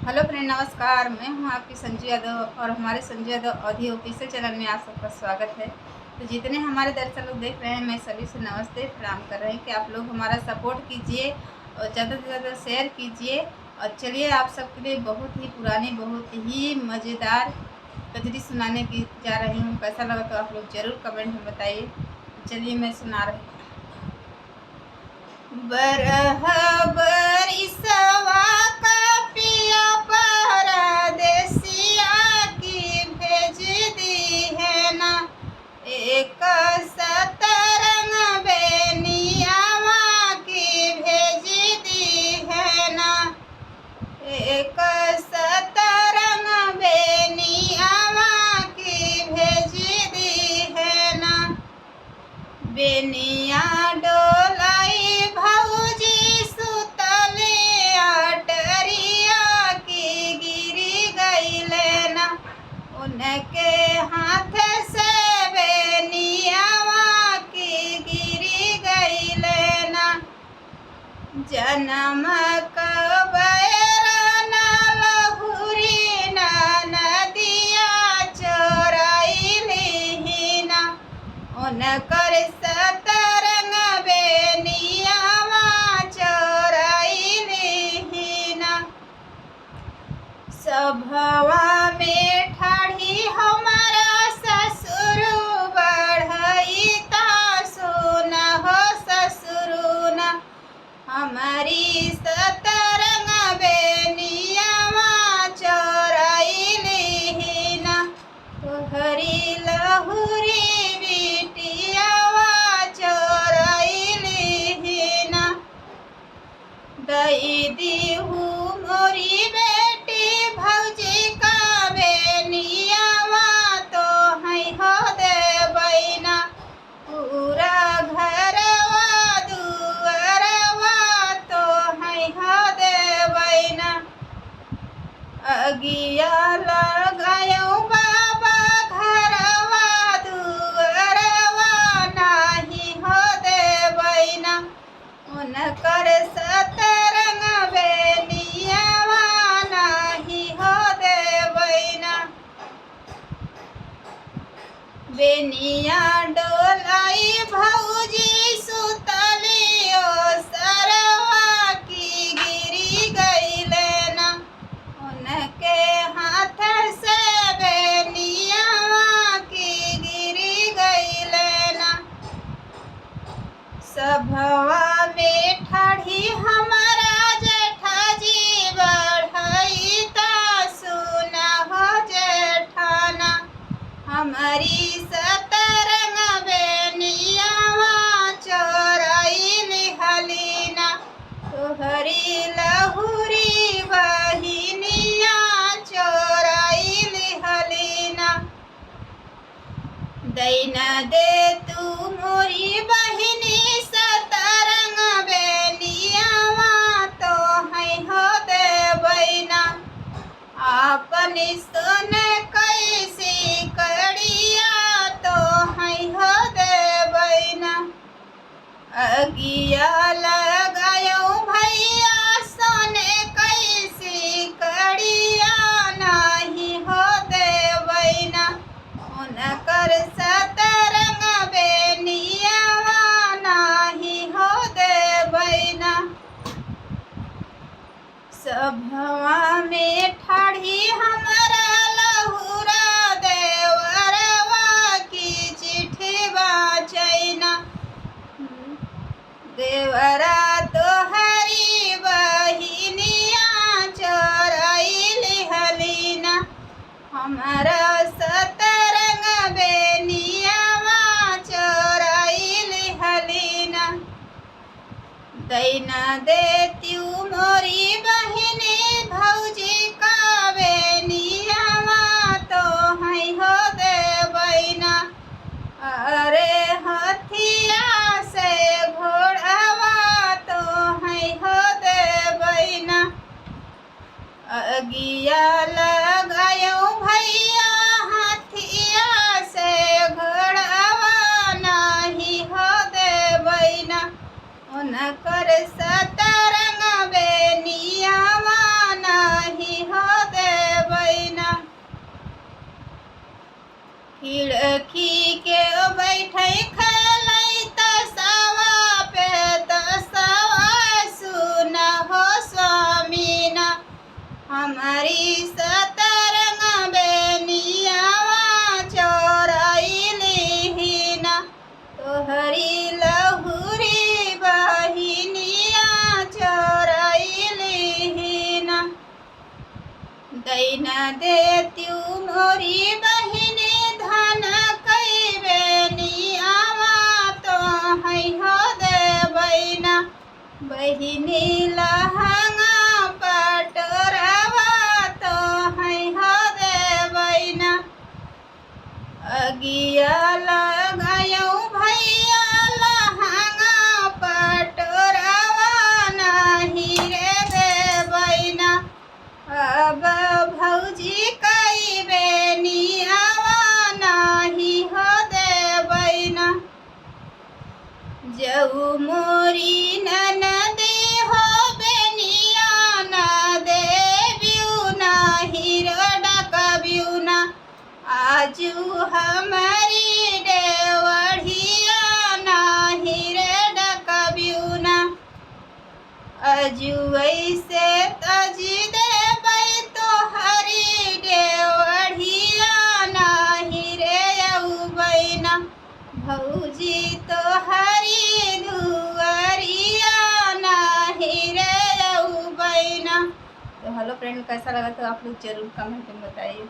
Hello friend, नमस्कार। मैं हूं आपकी संजू यादव और हमारे Sanju Yadav audio official channel में आप सबका स्वागत है। तो जितने हमारे दर्शक लोग देख रहे हैं, मैं सभी से नमस्ते प्रणाम कर रहे हैं कि आप लोग हमारा सपोर्ट कीजिए और ज़्यादा से ज़्यादा शेयर कीजिए। और चलिए, आप सबके लिए बहुत ही पुरानी, बहुत ही मज़ेदार कजरी सुनाने की जा रही हूँ। कैसा लगा तो आप लोग ज़रूर कमेंट में बताइए। चलिए, मैं सुना रही हूँ। बरह बरिसवा का पिया परदेसिया की भेज दी है ना, एक सतरंग बेनियावा की भेज दी है ना, एक सतरंग बेनियावा की भेज दी है ना। बेनिया डोलाई भौजी सुतले अटरिया की गिरी गईले ना, उनके हाथ से बेनियावा की गिरी गईले ना। जन्म कबैरन लहुरी ना नदिया चोरैली ना, उनकर सतरंग बेनियावा चोरैली ना। सभवा में ठाढ़ी हमारा ससुर बढ़ई ता सुन हो ससुर ना, हमारी सतरंग बेनियावा चोरैली ना। तोहरी लहुरी बिटियावा चोरैली ना। दई दीहू मोरी बेटी भौजी का बेनियावा तो है हो देबै ना। पूरा घरवा दुअरवा तो है हो देबै ना। अगिया लगायो बाबा घरवा दुअरवा नाही हो देबै ना, उनकर सतरंग बेनियावा नाही हो देबै ना। बेनिया डोलाई भौजी सुतली ओ सरवा की गिरी गईले ना, उनके हाथ से बेनियावा की गिरी गईले ना। सभवा में ठाढ़ी हमारा जेठाजी बढ़ई ता सुन हो जेठाना, हमारी सतरंग बेनियावा चोरैली हलीना। तोहरी लहुरी बहिनिया चोरैली हलीना। दैना दे तू मोरी बहिनी सतरंग बेनियावा तो है हो देबै ना। आपन सुन कैसी कड़िया तो है हो देबै ना। अगिया लगायो भैया सोने कैसी कड़िया नहीं हो देबै ना, उनकर सतरंग बेनियावा नहीं हो देबै ना। सभवा में ठाढ़ी हमारा लहुरा देवरवा की चिट्ठी बाचैना। देवरा तोहरी बहिनिया चोरैली हलीना, हमारा सतरंग बेनियावा चोरैली हलीना। दैना देत्यू मोरी बहिनी भौजी का बेनियावा तो है हो देबै ना। अरे हथिया से घोड़ावा तो है हो देबै ना। अगिया लगायो भैया हथिया से घोड़ावा नहीं हो देबै ना, उनकर सतरंग बेनियावा नहीं हो हमारी सतरंग बेनियावा चोरैली ही ना, तोहरी लहुरी बहिनिया चोरैली ही ना। दैना देत्यू मोरी बहिनी धन कई बेनियावा तो है हो देवैना, बहिनी लहंगा पटोरवा तो है हो देवैना। अगिया लगायो भैया लहंगा पटोरवा नहीं रे देवैना, अब भौजी कई बेनियावा नहीं हो देवैना। जऊ मोरी ननदी हो बेनिया ना देव्यू नाही डकब्यू ना, आजू हमारी देवढ़िया नाही रे डकब्यू ना। अजू ऐसे तजी देबै तो हरी देवढ़िया नाही रे अउबैना, भौजी तो हरी दुआरिया नाही रे अउबैना। तो हेलो फ्रेंड, कैसा लगा तो आप लोग जरूर कमेंट में बताइए।